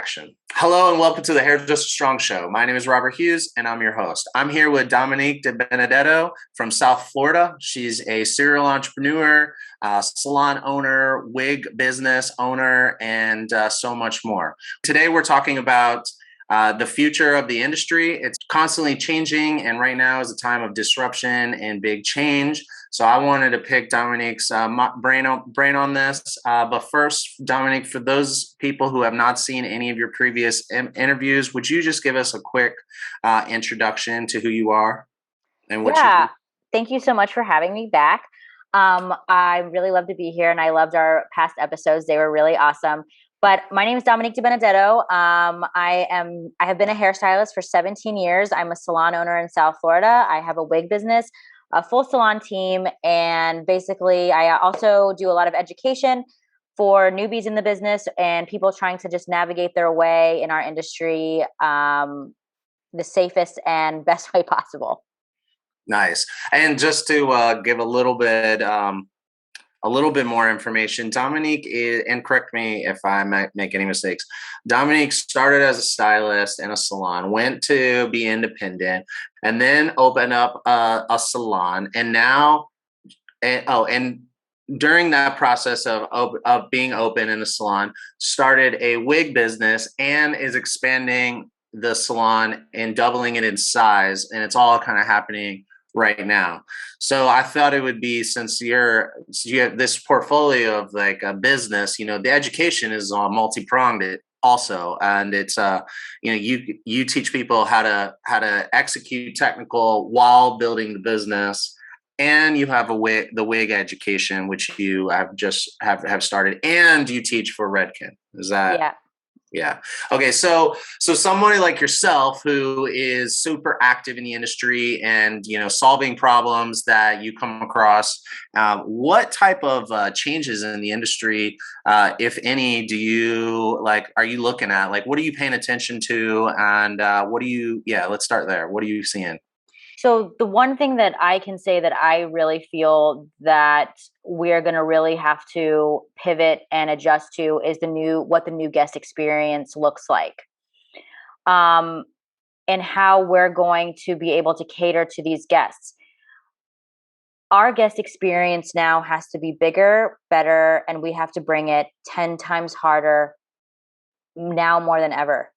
action. Hello and welcome to the Hairdresser Strong Show. My name is Robert Hughes and I'm your host. I'm here with Dominique DiBenedetto from South Florida. She's a serial entrepreneur, salon owner, wig business owner, and so much more. Today we're talking about the future of the industry. It's constantly changing, and right now is a time of disruption and big change. So I wanted to pick Dominique's brain on this. But first, Dominique, for those people who have not seen any of your previous interviews, would you just give us a quick introduction to who you are and what you do? Thank you so much for having me back. I really love to be here, and I loved our past episodes. They were really awesome. But my name is Dominique DiBenedetto. I have been a hairstylist for 17 years. I'm a salon owner in South Florida. I have a wig business, a full salon team, and basically I also do a lot of education for newbies in the business and people trying to just navigate their way in our industry the safest and best way possible. Nice. And just to give a little bit more information, Dominique is, and correct me if I might make any mistakes, Dominique started as a stylist in a salon, went to be independent, and then opened up a salon. And now, and during that process of being open in a salon, started a wig business and is expanding the salon and doubling it in size. And it's all kind of happening right now. So I thought it would be, since you have this portfolio of like a business, the education is multi-pronged also. And it's, you teach people how to execute technical while building the business. And you have the wig education, which you have started, and you teach for Redken. Is that? Yeah. Yeah. Okay. So somebody like yourself who is super active in the industry and, solving problems that you come across, what type of changes in the industry, if any, are you looking at? Like, what are you paying attention to? And let's start there. What are you seeing? So the one thing that I can say that I really feel that we're going to really have to pivot and adjust to is what the new guest experience looks like, and how we're going to be able to cater to these guests. Our guest experience now has to be bigger, better, and we have to bring it 10 times harder now more than ever.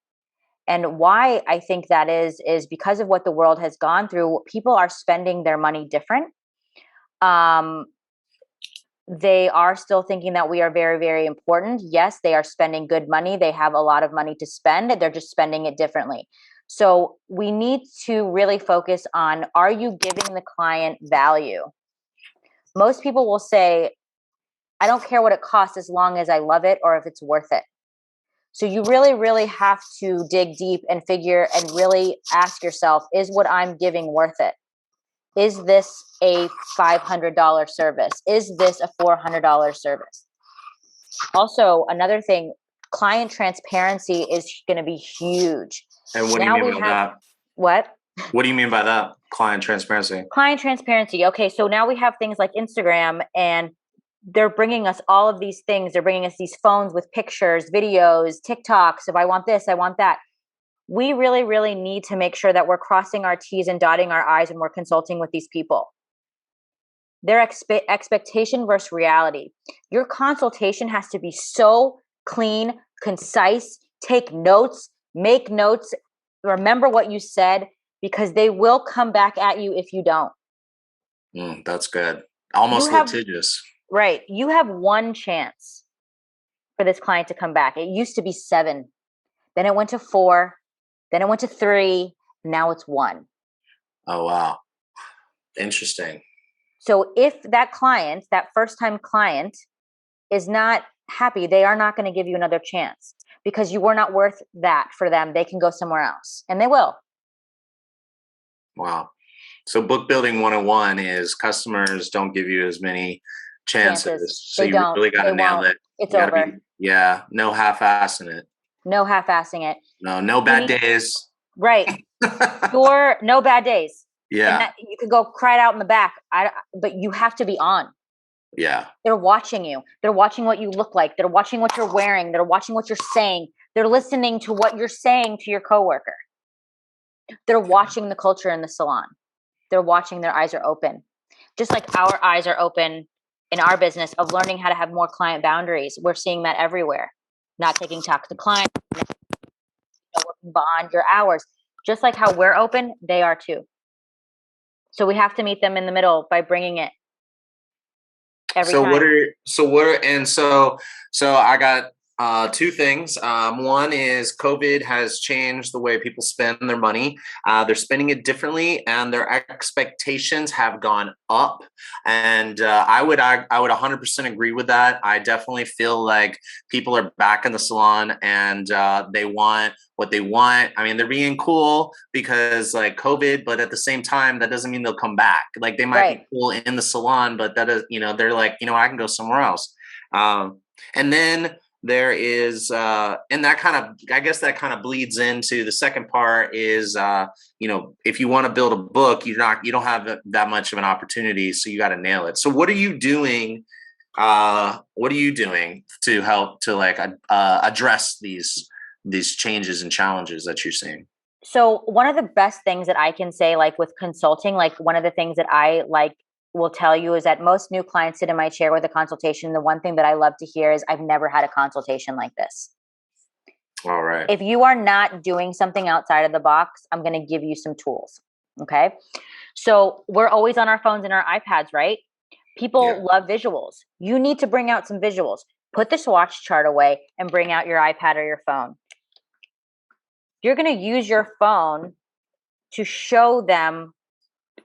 And why I think that is because of what the world has gone through. People are spending their money different. They are still thinking that we are very, very important. Yes, they are spending good money. They have a lot of money to spend. They're just spending it differently. So we need to really focus on, are you giving the client value? Most people will say, I don't care what it costs as long as I love it or if it's worth it. So you really, really have to dig deep and figure and really ask yourself, is what I'm giving worth it? Is this a $500 service? Is this a $400 service? Also, another thing, client transparency is going to be huge. And what do you mean by that? What? What do you mean by that? Client transparency? Client transparency. Okay, so now we have things like Instagram, and they're bringing us all of these things. They're bringing us these phones with pictures, videos, TikToks. If I want this, I want that. We really, really need to make sure that we're crossing our T's and dotting our I's when we're consulting with these people. Their expectation versus reality. Your consultation has to be so clean, concise. Take notes, make notes, remember what you said, because they will come back at you if you don't. That's good. Almost litigious. Right. You have one chance for this client to come back. It used to be 7. Then it went to 4. Then it went to 3. Now it's 1. Oh, wow. Interesting. So if that client, that first time client, is not happy, they are not going to give you another chance because you were not worth that for them. They can go somewhere else, and they will. Wow. So book building 101 is customers don't give you as many chances. So you really got to nail it. It's over. No half-assing it. No half-assing it. No bad days. Right. No bad days. Yeah. You could go cry it out in the back. But you have to be on. Yeah. They're watching you. They're watching what you look like. They're watching what you're wearing. They're watching what you're saying. They're listening to what you're saying to your coworker. They're watching the culture in the salon. They're watching, their eyes are open. Just like our eyes are open in our business of learning how to have more client boundaries. We're seeing that everywhere. Not taking toxic clients, working beyond your hours. Just like how we're open, they are too. So we have to meet them in the middle by bringing it every So time. so I got two things. One is COVID has changed the way people spend their money. They're spending it differently, and their expectations have gone up. And I would 100% agree with that. I definitely feel like people are back in the salon, and they want what they want. I mean, they're being cool because like COVID, but at the same time, that doesn't mean they'll come back. Like they might be cool in the salon, but that is, they're like, I can go somewhere else. And then there is and that kind of, I guess that kind of bleeds into the second part is if you want to build a book, you don't have that much of an opportunity, so you got to nail it. So what are you doing to help to like address these changes and challenges that you're seeing? So one of the best things that I can say, like with consulting, like one of the things that I like will tell you is that most new clients sit in my chair with a consultation. The one thing that I love to hear is, I've never had a consultation like this. All right. If you are not doing something outside of the box, I'm going to give you some tools. Okay. So we're always on our phones and our iPads, right? People love visuals. You need to bring out some visuals. Put the swatch chart away and bring out your iPad or your phone. You're going to use your phone to show them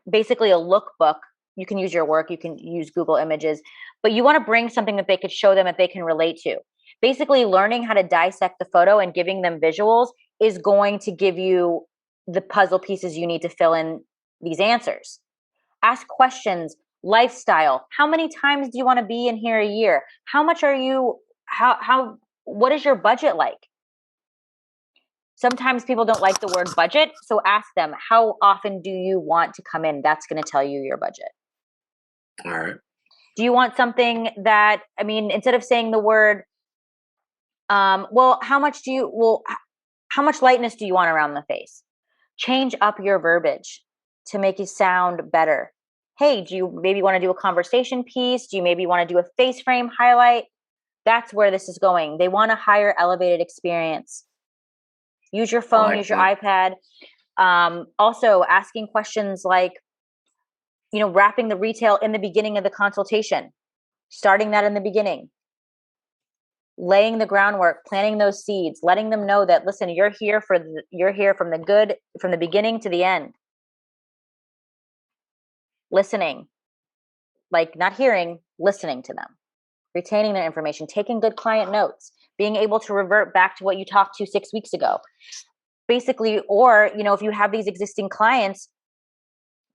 basically a lookbook. You can use your work, you can use Google Images, but you want to bring something that they could show them that they can relate to. Basically, learning how to dissect the photo and giving them visuals is going to give you the puzzle pieces you need to fill in these answers. Ask questions, lifestyle. How many times do you want to be in here a year? How much are you, what is your budget like? Sometimes people don't like the word budget, so ask them, how often do you want to come in? That's going to tell you your budget. All right. Do you want something that, instead of saying the word, how much lightness do you want around the face? Change up your verbiage to make you sound better. Hey, do you maybe want to do a conversation piece? Do you maybe want to do a face frame highlight? That's where this is going. They want a higher elevated experience. Use your phone, use your iPad. Also asking questions like, wrapping the retail in the beginning of the consultation, starting that in the beginning, laying the groundwork, planting those seeds, letting them know that, listen, you're here from the beginning to the end. Listening, like not hearing, listening to them, retaining their information, taking good client notes, being able to revert back to what you talked to 6 weeks ago. Basically, or, if you have these existing clients,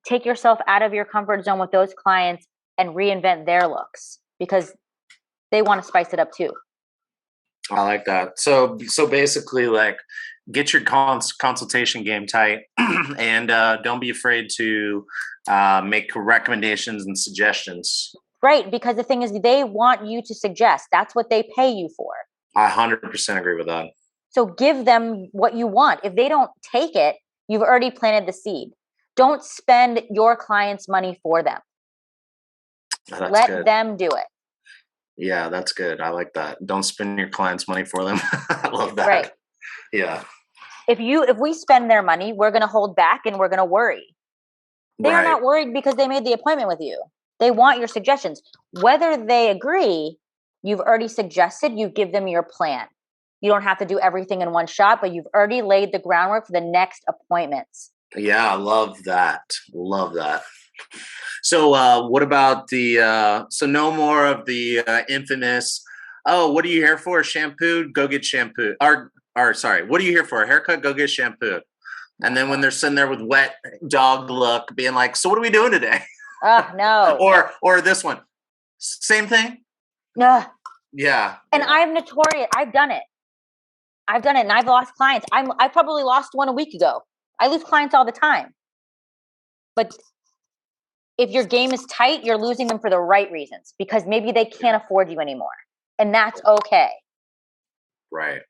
take yourself out of your comfort zone with those clients and reinvent their looks, because they want to spice it up too. I like that. So basically, like, get your consultation game tight, and don't be afraid to make recommendations and suggestions. Right, because the thing is, they want you to suggest. That's what they pay you for. I 100% agree with that. So give them what you want. If they don't take it, you've already planted the seed. Don't spend your clients' money for them. Let them do it. Yeah, that's good. I like that. Don't spend your clients' money for them. I love that. Right. Yeah. If we spend their money, we're going to hold back and we're going to worry. They are not worried because they made the appointment with you. They want your suggestions. Whether they agree, you've already suggested, you give them your plan. You don't have to do everything in one shot, but you've already laid the groundwork for the next appointments. Yeah, I love that. Love that. So what about so no more of the infamous, oh, what are you here for? Shampoo? Go get shampoo. Or sorry, what are you here for? A haircut? Go get shampoo. And then when they're sitting there with wet dog look, being like, so what are we doing today? No. or this one. Same thing? No. Yeah. And I'm notorious. I've done it and I've lost clients. I probably lost one a week ago. I lose clients all the time. But if your game is tight, you're losing them for the right reasons, because maybe they can't afford you anymore. And that's okay. Right.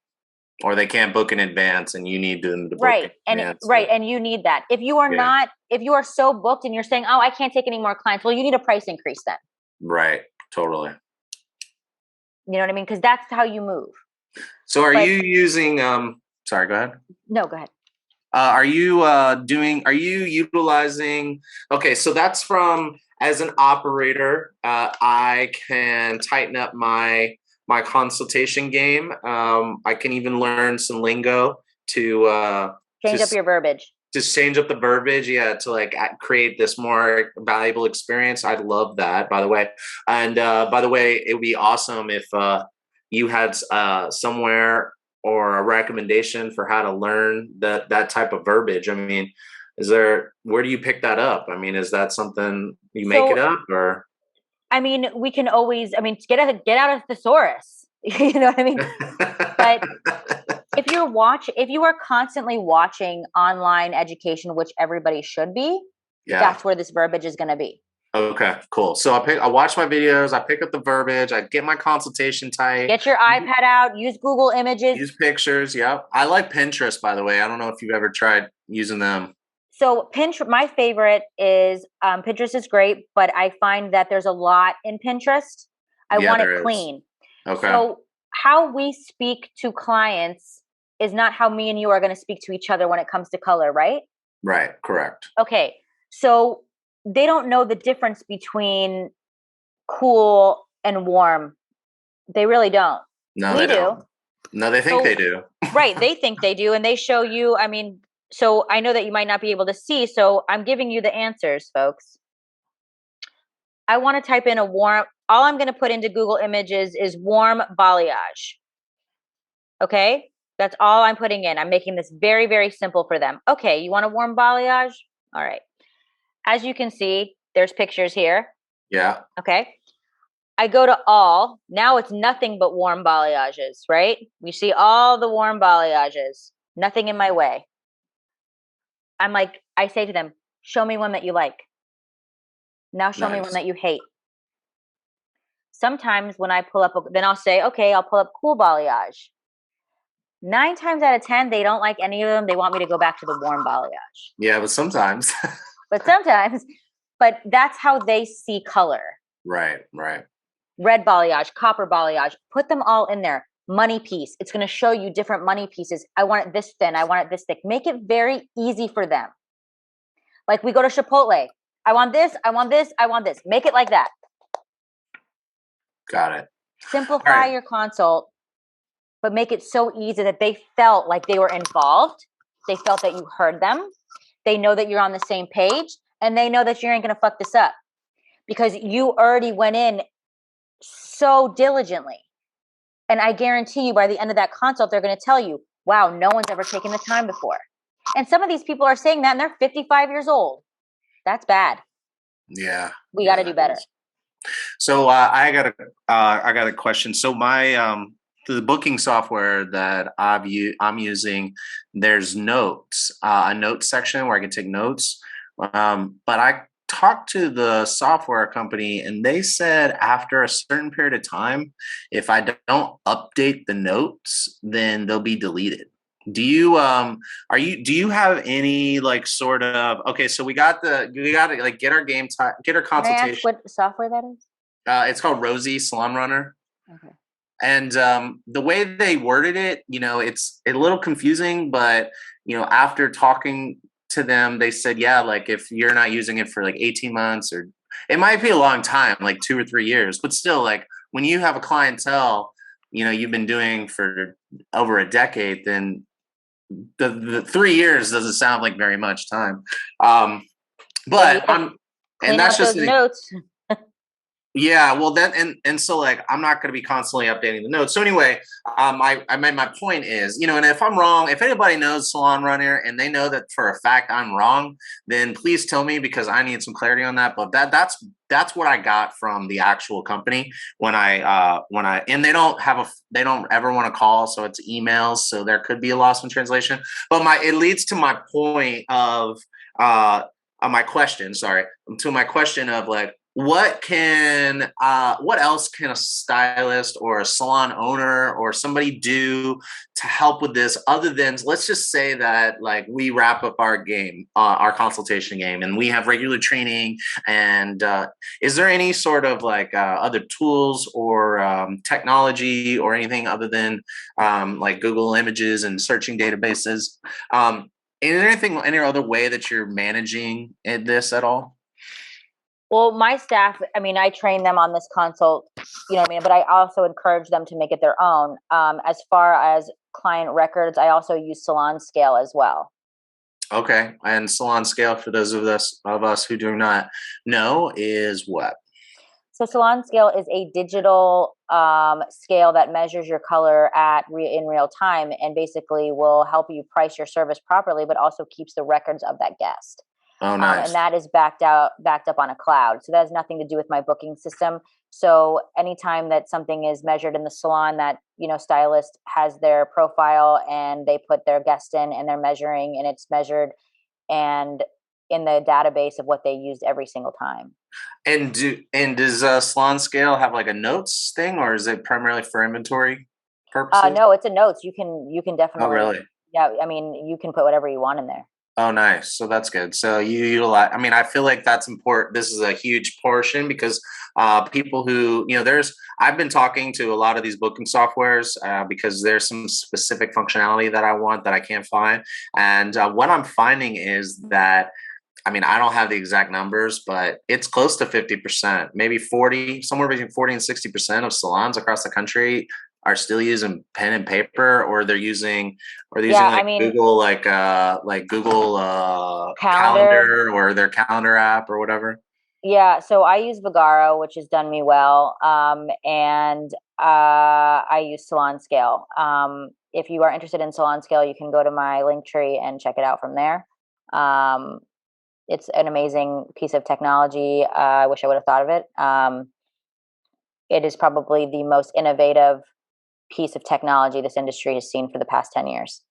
Or they can't book in advance, and you need them to book Right. in And advance. right. And you need that. If you are Yeah. not, if you are so booked and you're saying, oh, I can't take any more clients, well, you need a price increase then. Right. Totally. You know what I mean? Because that's how you move. So are But you using sorry, go ahead. no, go ahead. Are you utilizing, okay, so that's from, as an operator, I can tighten up my consultation game. I can even learn some lingo to Change up your verbiage. just change up the verbiage, yeah, to like create this more valuable experience. I love that, by the way. And by the way, it would be awesome if you had somewhere or a recommendation for how to learn that type of verbiage. I mean, where do you pick that up? I mean, is that something you make it up, or? I mean, we can always, I mean, get out of thesaurus. You know what I mean? But if you are constantly watching online education, which everybody should be, Yeah, that's where this verbiage is going to be. Okay, cool. So I watch my videos, I pick up the verbiage, I get my consultation tight. Get your iPad out, use Google Images. Use pictures, yep. I like Pinterest, by the way. I don't know if you've ever tried using them. So Pinterest, my favorite is Pinterest is great, but I find that there's a lot in Pinterest. I want it clean. Okay. So how we speak to clients is not how me and you are going to speak to each other when it comes to color, right? Right, correct. Okay. So they don't know the difference between cool and warm. They really don't. No, we they do. don't. No, they think they do. Right. They think they do. And they show you, I mean, so I know that you might not be able to see. So I'm giving you the answers, folks. I want to type in all I'm going to put into Google Images is warm balayage. Okay. That's all I'm putting in. I'm making this very, very simple for them. Okay. You want a warm balayage? All right. As you can see, there's pictures here. Yeah. Okay. I go to all. Now it's nothing but warm balayages, right? You see all the warm balayages. Nothing in my way. I'm like, I say to them, show me one that you like. Now show me one that you hate. Sometimes when I pull up, then I'll say, okay, I'll pull up cool balayage. 9 times out of 10, they don't like any of them. They want me to go back to the warm balayage. Yeah, but sometimes. But that's how they see color. Right, right. Red balayage, copper balayage, put them all in there. Money piece. It's going to show you different money pieces. I want it this thin. I want it this thick. Make it very easy for them. Like we go to Chipotle. I want this. I want this. I want this. Make it like that. Got it. Simplify your consult, but make it so easy that they felt like they were involved. They felt that you heard them. They know that you're on the same page, and they know that you ain't going to fuck this up because you already went in so diligently. And I guarantee you by the end of that consult, they're going to tell you, wow, no one's ever taken the time before. And some of these people are saying that and they're 55 years old. That's bad. Yeah. We got to do better. So I got a question. So the booking software that I'm using, there's notes, a notes section where I can take notes. But I talked to the software company and they said after a certain period of time, if I don't update the notes, then they'll be deleted. Do you do you have any like sort of, okay, so we got to like get our game time, get our consultation. Can I ask what software that is? It's called Rosie Salon Runner. Okay. And the way they worded it, it's a little confusing, but after talking to them, they said, yeah, like if you're not using it for like 18 months, or it might be a long time, like 2 or 3 years, but still, like when you have a clientele, you've been doing for over a decade, then the 3 years doesn't sound like very much time. But and that's just notes. Yeah, well then, and so like I'm not going to be constantly updating the notes. So anyway, I made my point is, and if I'm wrong, if anybody knows Salon Runner and they know that for a fact I'm wrong, then please tell me because I need some clarity on that. But that's what I got from the actual company when I and they don't ever want to call, so it's emails, so there could be a loss in translation. But it leads to my point of my question. Sorry, to my question of like, what else can a stylist or a salon owner or somebody do to help with this, other than, let's just say that like we wrap up our game, our consultation game, and we have regular training, and is there any sort of like other tools or technology or anything other than like Google Images and searching databases? Is there anything, any other way that you're managing this at all? Well, my staff, I mean, I train them on this consult, you know what I mean, but I also encourage them to make it their own. As far as client records, I also use Salon Scale as well. Okay. And salon scale, for those of us who do not know, is what? So Salon Scale is a digital scale that measures your color in real time, and basically will help you price your service properly, but also keeps the records of that guest. Oh, And nice. that is backed up on a cloud. So that has nothing to do with my booking system. So anytime that something is measured in the salon, that stylist has their profile and they put their guest in and they're measuring, and it's measured and in the database of what they used every single time. And does salon scale have like a notes thing, or is it primarily for inventory purposes? No, it's a notes. You can Oh, definitely, really? yeah. I mean, you can put whatever you want in there. Oh, nice. So that's good. So you utilize, I mean, I feel like that's important. This is a huge portion because people who, I've been talking to a lot of these booking softwares because there's some specific functionality that I want that I can't find. And what I'm finding is that, I mean, I don't have the exact numbers, but it's close to 50%, maybe 40, somewhere between 40 and 60% of salons across the country are still using pen and paper, or they're using Yeah, I like mean, Google calendar. Calendar or their calendar app or whatever. Yeah, so I use Vagaro, which has done me well, and I use Salon Scale. If you are interested in Salon Scale, you can go to my link tree and check it out from there. Um, it's an amazing piece of technology. I wish I would have thought of it. It is probably the most innovative piece of technology this industry has seen for the past 10 years.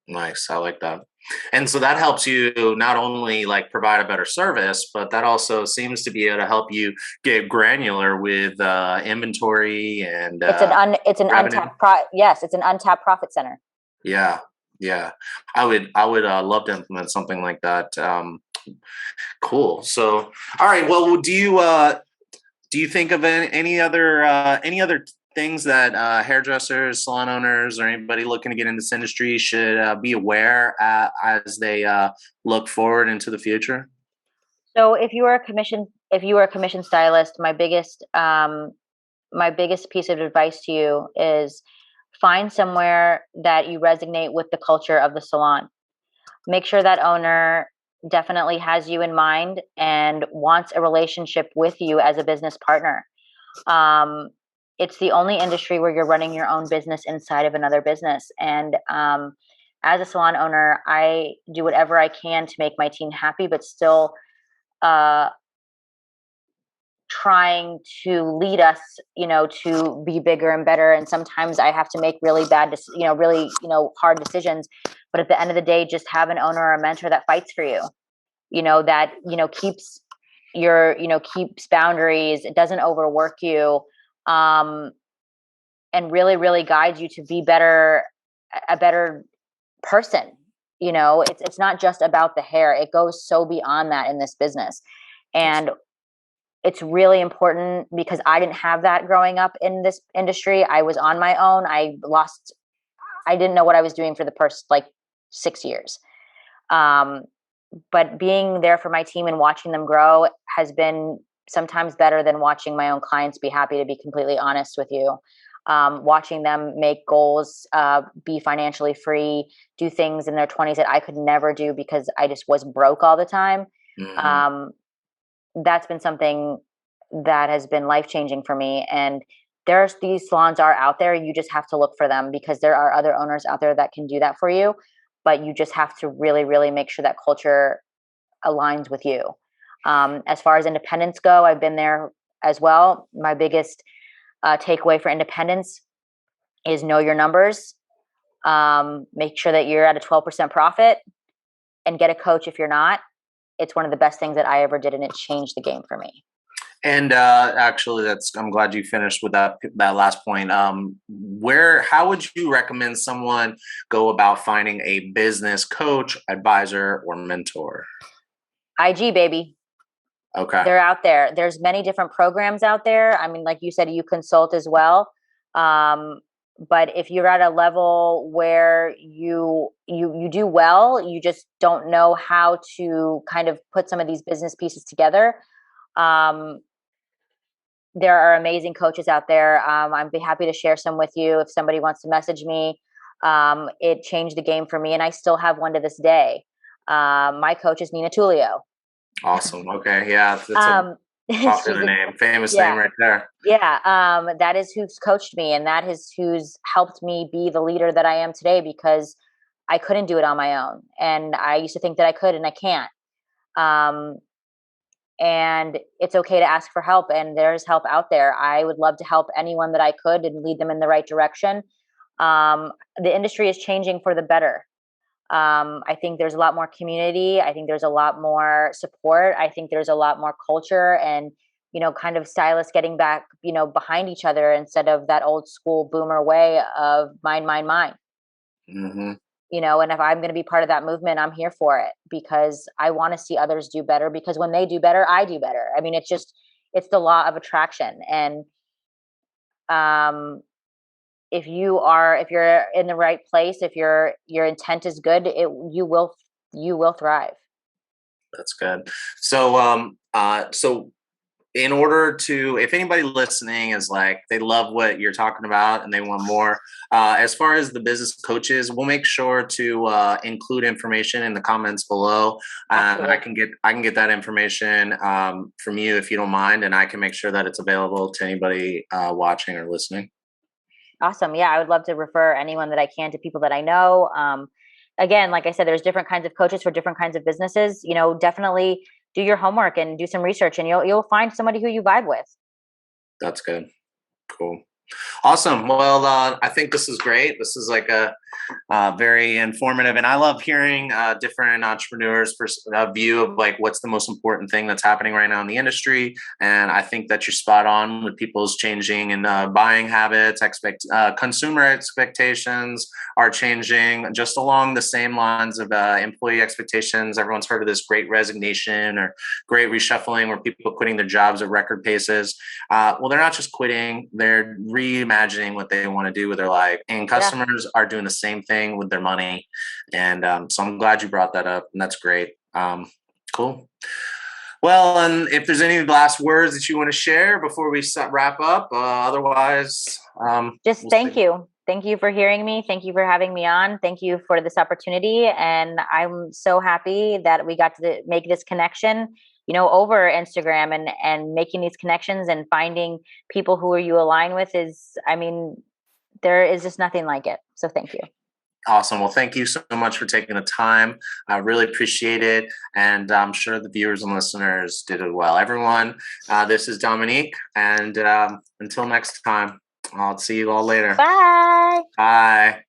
Nice. I like that. And so that helps you not only like provide a better service, but that also seems to be able to help you get granular with inventory and It's an revenue. yes, it's an untapped profit center. Yeah. Yeah. I would love to implement something like that. Cool. So, all right. Well, do you think of any other things that hairdressers, salon owners, or anybody looking to get into this industry should be aware as they look forward into the future? So if you are a commission stylist, my biggest piece of advice to you is find somewhere that you resonate with the culture of the salon. Make sure that owner definitely has you in mind and wants a relationship with you as a business partner. Um, it's the only industry where you're running your own business inside of another business. And as a salon owner, I do whatever I can to make my team happy, but still uh, trying to lead us, to be bigger and better. And sometimes I have to make really really, hard decisions. But at the end of the day, just have an owner or a mentor that fights for you, that, keeps keeps boundaries. It doesn't overwork you. Um, and really, really guides you to be a better person. It's not just about the hair. It goes so beyond that in this business. And it's really important because I didn't have that growing up in this industry. I was on my own. I didn't know what I was doing for the first like 6 years. Um, but being there for my team and watching them grow has been sometimes better than watching my own clients be happy, to be completely honest with you. Watching them make goals, be financially free, do things in their 20s that I could never do because I just was broke all the time. Hmm. Um, that's been something that has been life changing for me. And these salons are out there. You just have to look for them because there are other owners out there that can do that for you. But you just have to really, really make sure that culture aligns with you. As far as independents go, I've been there as well. My biggest takeaway for independence is know your numbers. Make sure that you're at a 12% profit and get a coach if you're not. It's one of the best things that I ever did, and it changed the game for me. And actually, I'm glad you finished with that last point. How would you recommend someone go about finding a business coach, advisor, or mentor? IG, baby. Okay. They're out there. There's many different programs out there. I mean, like you said, you consult as well. Um, but if you're at a level where you do well, you just don't know how to kind of put some of these business pieces together. Um, there are amazing coaches out there. I'd be happy to share some with you if somebody wants to message me. It changed the game for me, and I still have one to this day. My coach is Nina Tulio. Awesome. Okay. Yeah, that's a Um, popular she's a name, famous name yeah, right there. yeah. That is who's coached me, and that is who's helped me be the leader that I am today because I couldn't do it on my own, and I used to think that I could, and I can't. Um, and it's okay to ask for help, and there's help out there. I would love to help anyone that I could and lead them in the right direction. The industry is changing for the better. I think there's a lot more community. I think there's a lot more support. I think there's a lot more culture and, kind of stylists getting back, behind each other instead of that old school boomer way of mine, mine, mine. Hmm. And if I'm going to be part of that movement, I'm here for it because I want to see others do better because when they do better, I do better. I mean, it's the law of attraction. And, um, if you're in the right place, if your intent is good, you will thrive. That's good. So, so in order to, if anybody listening is like they love what you're talking about and they want more, as far as the business coaches, we'll make sure to include information in the comments below, and Absolutely. I can get that information from you if you don't mind, and I can make sure that it's available to anybody watching or listening. Awesome. Yeah, I would love to refer anyone that I can to people that I know. Again, like I said, there's different kinds of coaches for different kinds of businesses. Definitely do your homework and do some research, and you'll find somebody who you vibe with. That's good. Cool. Awesome. Well, I think this is great. This is like a very informative, and I love hearing different entrepreneurs' view of like what's the most important thing that's happening right now in the industry. And I think that you're spot on with people's changing and buying habits. Consumer expectations are changing just along the same lines of employee expectations. Everyone's heard of this great resignation or great reshuffling, where people are quitting their jobs at record paces. Well, they're not just quitting; they're reimagining what they want to do with their life, and Yeah. customers are doing the same thing with their money. And so I'm glad you brought that up, and that's great. Cool. Well, and if there's any last words that you want to share before we wrap up, otherwise, Just we'll thank see. you. Thank you for hearing me. Thank you for having me on. Thank you for this opportunity. And I'm so happy that we got to make this connection, over Instagram and making these connections and finding people who are you align with I mean, there is just nothing like it. So thank you. Awesome. Well, thank you so much for taking the time. I really appreciate it. And I'm sure the viewers and listeners did as well. Everyone, this is Dominique. And until next time, I'll see you all later. Bye. Bye.